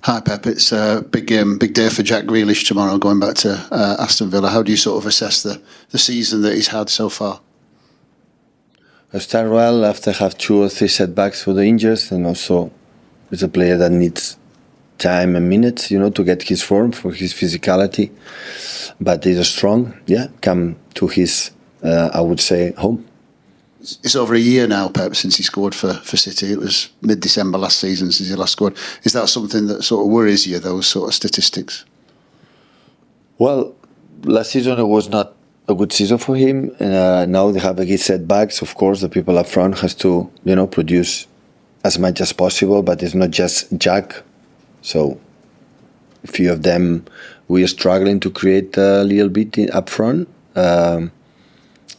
Hi Pep, it's a big game, big day for Jack Grealish tomorrow, going back to Aston Villa. How do you sort of assess the season that he's had so far? I start well after I have 2 or 3 setbacks for the injuries, and also it's a player that needs time and minutes, to get his form, for his physicality. But he's strong, come to his, I would say, home. It's over a year now, Pep, since he scored for City. It was mid-December last season since he last scored. Is that something that sort of worries you, those sort of statistics? Well, last season it was not a good season for him. Now they have again setbacks. Of course, the people up front has to, produce as much as possible, but it's not just Jack. So a few of them, we are struggling to create a little bit up front.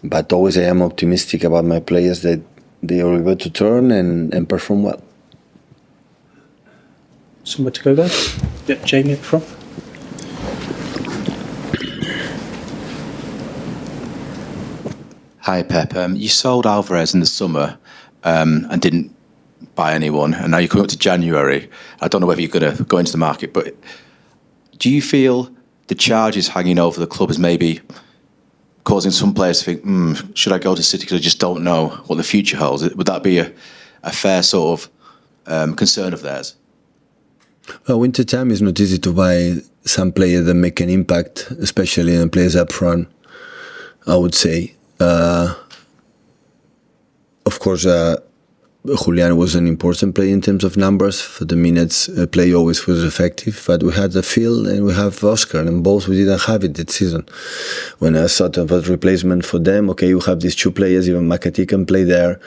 But always I am optimistic about my players that they are able to turn and perform well. Somewhere to go there? Yeah, Jamie at the front. Hi Pep, you sold Alvarez in the summer and didn't buy anyone, and now you're coming up to January. I don't know whether you're going to go into the market, but do you feel the charges hanging over the club is maybe causing some players to think, should I go to City because I just don't know what the future holds? Would that be a fair sort of concern of theirs? Well, winter time is not easy to buy some players that make an impact, especially in players up front, I would say. Of course, Julian was an important player in terms of numbers. For the minutes, play always was effective. But we had the Phil and we have Oscar, and both we didn't have it this season. When I thought of a replacement for them, okay, you have these 2 players, even Mcatee can play there.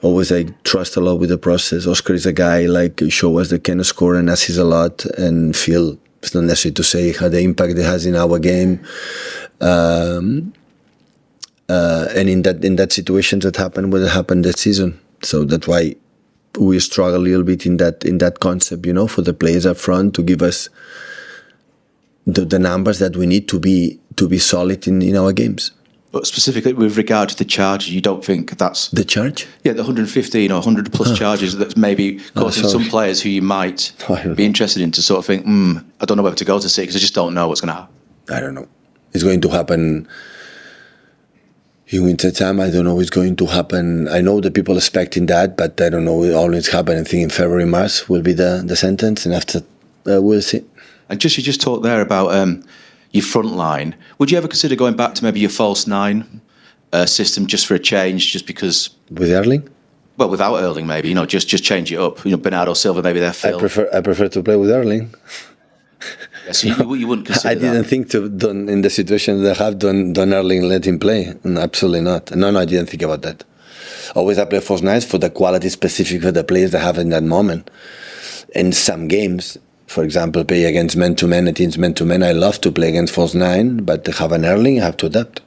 Always I trust a lot with the process. Oscar is a guy like show us that can score and assist a lot, and Phil, it's not necessary to say how the impact it has in our game. And in that situation that happened what happened this season. So that's why we struggle a little bit in that concept, for the players up front to give us the numbers that we need to be solid in our games. But specifically with regard to the charge, you don't think that's... The charge? Yeah, the 115 or 100 plus charges that's maybe causing some players who you might be interested in to sort of think, I don't know whether to go to City because I just don't know what's going to happen. I don't know. It's going to happen in winter time. I don't know what's going to happen. I know the people expecting that, but I don't know. It always happen. I think in February, March will be the sentence, and after we'll see. And you just talked there about your front line. Would you ever consider going back to maybe your false 9 system just for a change, just because? With Erling? Well, without Erling, maybe. Just change it up. Bernardo Silva, maybe they're Phil. I prefer to play with Erling. Yeah, so you wouldn't consider I didn't think in the situation that I have done Erling let him play. Absolutely not. No, I didn't think about that. Always I play false 9s for the quality specific for the players I have in that moment. In some games, for example, play against man-to-man, teams man-to-man, I love to play against false 9, but to have an Erling, I have to adapt.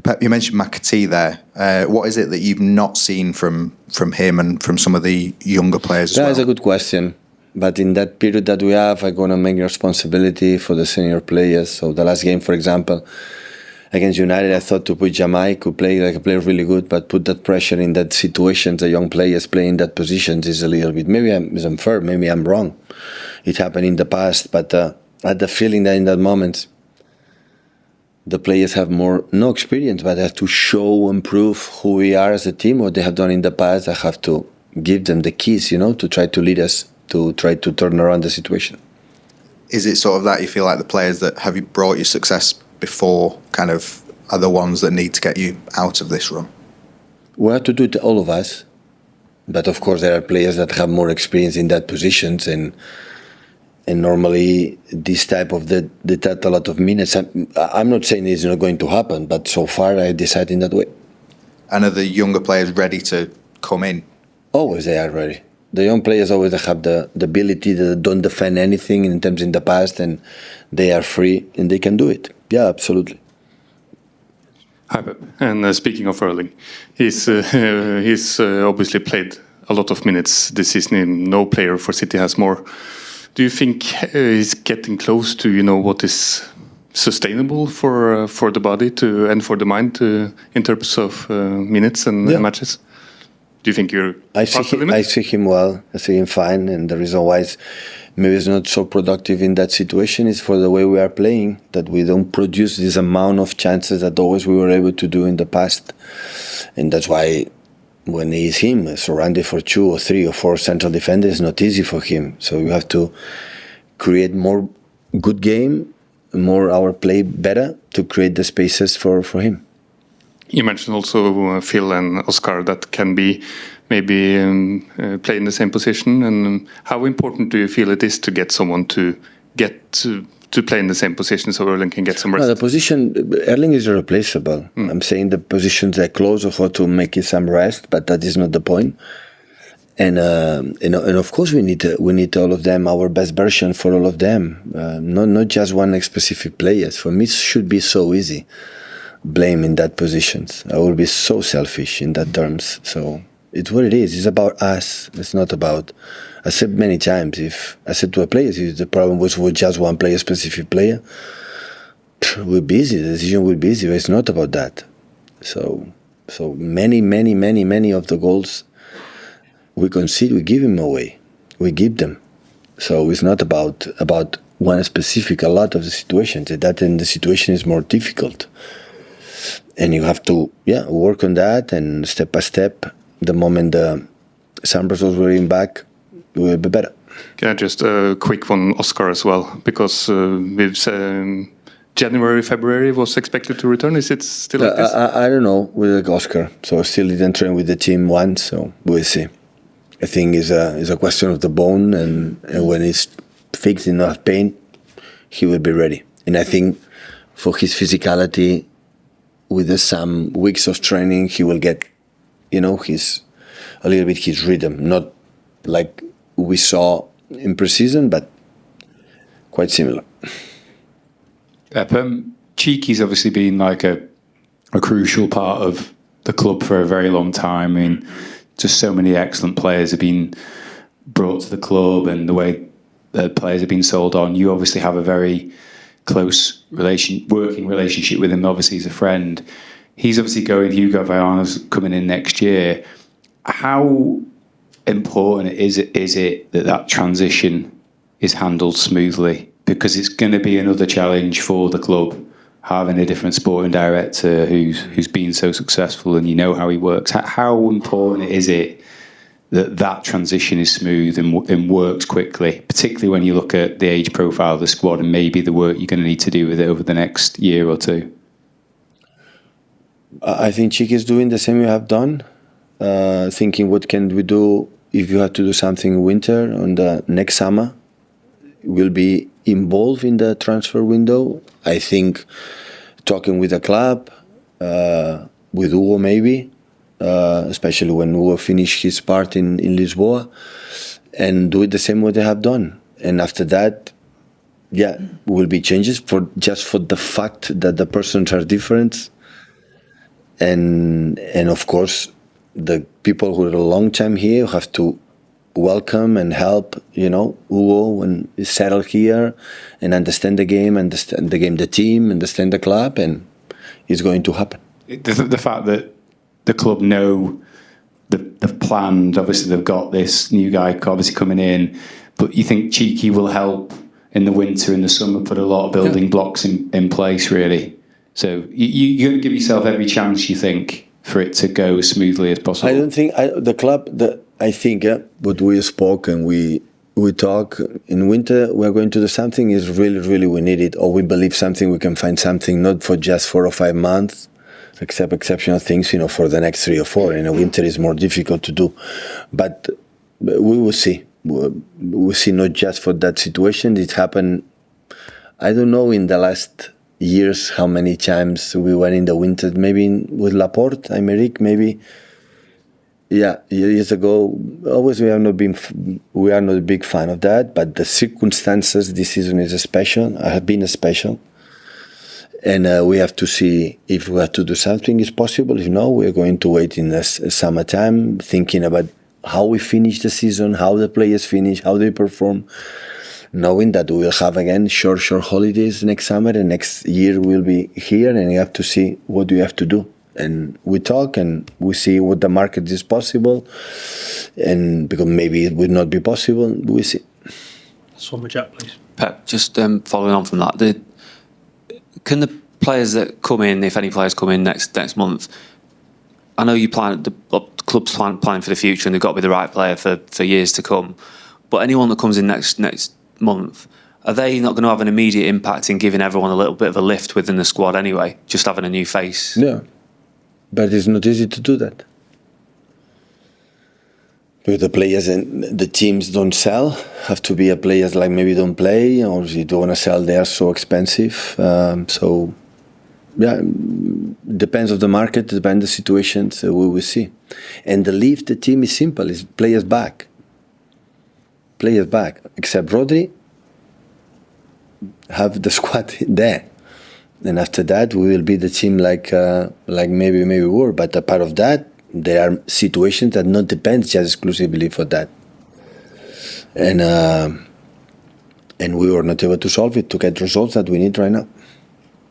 Pep, you mentioned Mcatee there. What is it that you've not seen from him and from some of the younger players as well? That's a good question. But in that period that we have, I'm going to make responsibility for the senior players. So the last game, for example, against United, I thought to put Jamai, who played like a player really good, but put that pressure in that situation, the young players playing that positions is a little bit, maybe I'm unfair, maybe I'm wrong. It happened in the past, but I had the feeling that in that moment, the players have no experience, but have to show and prove who we are as a team, what they have done in the past. I have to give them the keys, to try to lead us, to try to turn around the situation. Is it sort of that you feel like the players that have brought you success before kind of are the ones that need to get you out of this run? We have to do it, all of us. But of course there are players that have more experience in that positions, and normally this type of they take a lot of minutes. I'm not saying it's not going to happen, but so far I decided in that way. And are the younger players ready to come in? Always they are ready. The young players always have the ability, they don't defend anything in terms in the past, and they are free and they can do it. Yeah, absolutely. Hi, Pep. And speaking of Erling, he's obviously played a lot of minutes this season. No player for City has more. Do you think he's getting close to what is sustainable for the body and for the mind in terms of minutes and matches? Do you think you're past the limit? I see him well. I see him fine, and the reason why maybe he's not so productive in that situation is for the way we are playing, that we don't produce this amount of chances that always we were able to do in the past. And that's why when he's surrounded for 2 or 3 or 4 central defenders, it's not easy for him. So you have to create more good game, more our play better to create the spaces for him. You mentioned also Phil and Oscar that can be maybe play in the same position. And how important do you feel it is to get someone to get to play in the same position so Erling can get some rest? No, the position, Erling is irreplaceable. I'm saying the positions are close of how to make it some rest, but that is not the point. And of course we need all of them, our best version for all of them, not just one specific players. For me, it should be so easy. Blame in that positions. I will be so selfish in that terms. So it's what it is. It's about us. It's not about. I said many times, if I said to a player, if the problem was with just one player, specific player, we're busy. The decision will be easy. But it's not about that. So many of the goals we concede, we give them away. We give them. So it's not about one specific. A lot of the situations that in the situation is more difficult. And you have to, work on that, and step by step, the moment some results were in back, we will be better. Can I just a quick one, Oscar, as well? Because we've January, February was expected to return. Is it still like this? I don't know with Oscar. So I still didn't train with the team once, so we'll see. I think it's a question of the bone, and when it's fixed enough pain, he will be ready. And I think for his physicality, with some weeks of training, he will get, his rhythm. Not like we saw in pre-season, but quite similar. Txiki's obviously been like a crucial part of the club for a very long time. I mean, just so many excellent players have been brought to the club, and the way the players have been sold on. You obviously have a very close working relationship with him. Obviously, he's a friend. He's obviously going. Hugo Viana's coming in next year. How important is it that transition is handled smoothly? Because it's going to be another challenge for the club, having a different sporting director who's been so successful, and you know how he works. How important is it that transition is smooth and works quickly, particularly when you look at the age profile of the squad and maybe the work you're going to need to do with it over the next year or two? I think Txiki is doing the same you have done, thinking what can we do if you have to do something in winter on the next summer. We'll be involved in the transfer window. I think talking with the club, with Hugo maybe, especially when Hugo finish his part in Lisboa, and do it the same way they have done. And after that, will be changes for the fact that the persons are different. And of course, the people who are a long time here have to welcome and help, Hugo when he's settled here and understand the game, the team, understand the club, and it's going to happen. The fact that the club know they've planned, obviously they've got this new guy obviously coming in, but you think Txiki will help in the winter, in the summer, put a lot of building blocks in place, really? So you're going to give yourself every chance, you think, for it to go as smoothly as possible? I don't think the club. I think what we spoke and we talk in winter. We're going to do something is really we need it, or we believe something. We can find something not for just 4 or 5 months, except exceptional things. For the next 3 or 4. In the winter is more difficult to do, but we will see. We'll see not just for that situation. It happened. I don't know in the last years how many times we went in the winter, maybe with Laporte, Aymeric, maybe. Years ago, always we are not a big fan of that, but the circumstances this season is have been special, and we have to see if we have to do something is possible. If no, we are going to wait in the summertime, thinking about how we finish the season, how the players finish, how they perform, knowing that we will have again short holidays next summer, and next year we'll be here, and you have to see what we have to do. and we talk and we see what the market is possible, and because maybe it will not be possible, we see. That's one with Jack, please. Pep, just following on from that, can the players that come in, if any players come in next month, I know you plan the club's planning for the future and they've got to be the right player for years to come. But anyone that comes in next month, are they not going to have an immediate impact in giving everyone a little bit of a lift within the squad anyway? Just having a new face. Yeah, but it's not easy to do that. Because the players and the teams don't sell. Have to be a players like maybe don't play, or if you don't want to sell, they are so expensive. So, yeah, depends on the market, depends the situations. We will see. And the lift the team is simple: is players back. Players back, except Rodri. Have the squad there, and after that we will be the team like maybe we were. But a part of that, there are situations that not depend just exclusively for that, and we were not able to solve it to get results that we need right now.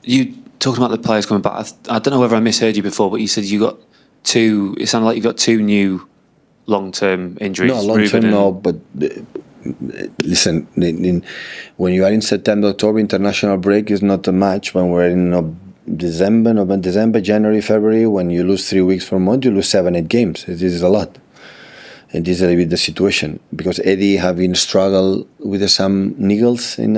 You talking about the players coming back? I don't know whether I misheard you before, but you said you got two. It sounded like you got two new long-term injuries. No, long-term no, but. Listen, when you are in September, October, international break is not a match. When we're in December, January, February, when you lose 3 weeks for a month, you lose 7-8 games. This is a lot. And this is a little bit the situation. Because Eddie having struggled with some niggles in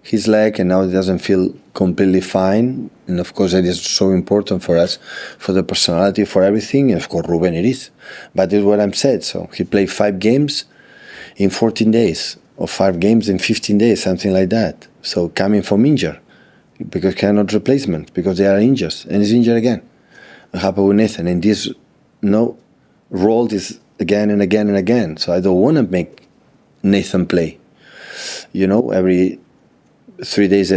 his leg, and now he doesn't feel completely fine. And of course, that is so important for us, for the personality, for everything. And of course, Ruben it is. But this is what I'm said. So he played 5 games in 14 days, or 5 games in 15 days, something like that. So coming from injury, because cannot replacement, because they are injured, and he's injured again. What happened with Nathan? And this role this again and again and again. So I don't want to make Nathan play. Every 3 days,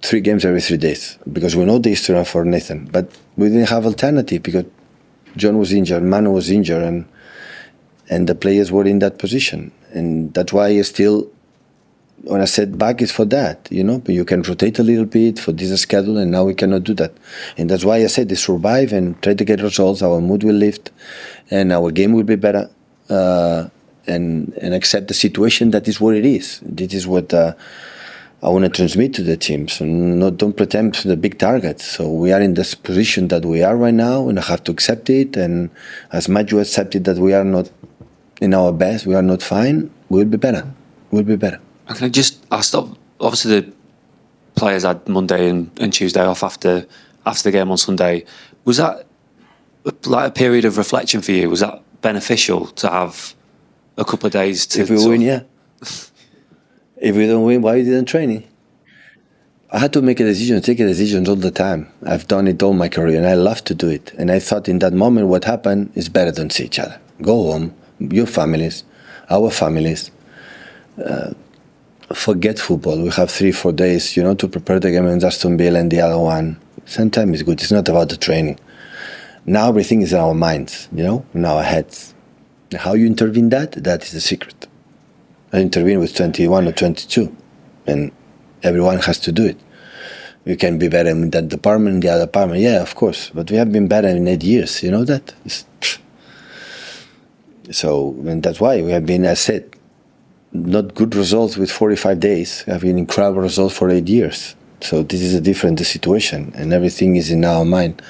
3 games every 3 days, because we know the history for Nathan. But we didn't have alternative because John was injured, Manu was injured, and the players were in that position. And that's why when I said back, is for that, but you can rotate a little bit for this schedule, and now we cannot do that. And that's why I said they survive and try to get results, our mood will lift, and our game will be better, and accept the situation that is what it is. This is what I want to transmit to the team. So don't pretend to the big targets. So we are in this position that we are right now, and I have to accept it, and as much you accept it that we are not in our best, we are not fine, we'll be better. We'll be better. And can I just ask, obviously the players had Monday and Tuesday off after the game on Sunday. Was that like a period of reflection for you? Was that beneficial to have a couple of days to... If we win, yeah. If we don't win, why you didn't train? I had to make a decision, take decisions all the time. I've done it all my career, and I love to do it. And I thought in that moment what happened is better than see each other. Go home, your families, our families. Forget football. We have 3-4 days, to prepare the game against Aston Villa and the other one. Sometimes it's good. It's not about the training. Now everything is in our minds, in our heads. How you intervene that is the secret. I intervene with 21 or 22, and everyone has to do it. We can be better in that department, in the other department. Yeah, of course. But we have been better in 8 years. You know that? So, and that's why we have been, as I said, not good results with 45 days. We have been incredible results for 8 years. So this is a different situation, and everything is in our mind.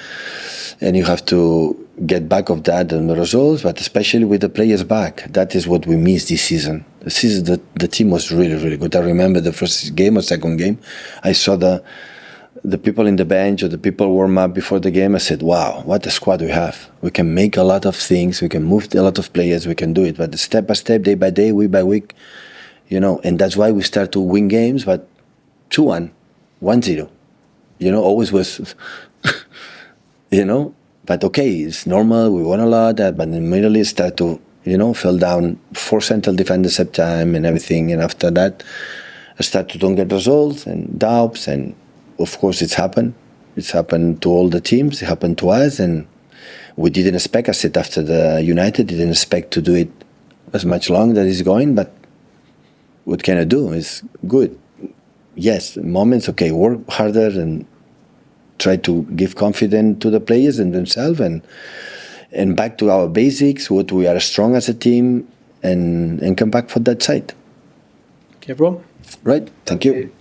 And you have to get back of that and the results, but especially with the players back. That is what we missed this season. The team was really, really good. I remember the first game or second game, I saw the people in the bench or the people warm up before the game. I said, wow, what a squad we have. We can make a lot of things. We can move a lot of players. We can do it. But step by step, day by day, week by week, and that's why we start to win games, but 2-1, 1-0, always was, but okay, it's normal. We won a lot, but immediately start to, fell down 4 central defenders at time and everything. And after that, I start to don't get results and doubts. And of course, it's happened. It's happened to all the teams. It happened to us. And we didn't expect, I said, after the United, didn't expect to do it as much long that it's going. But what can I do? It's good. Yes, moments, okay, work harder and try to give confidence to the players and themselves, and back to our basics, what we are strong as a team, and come back for that side. Okay, everyone. Right. Thank you.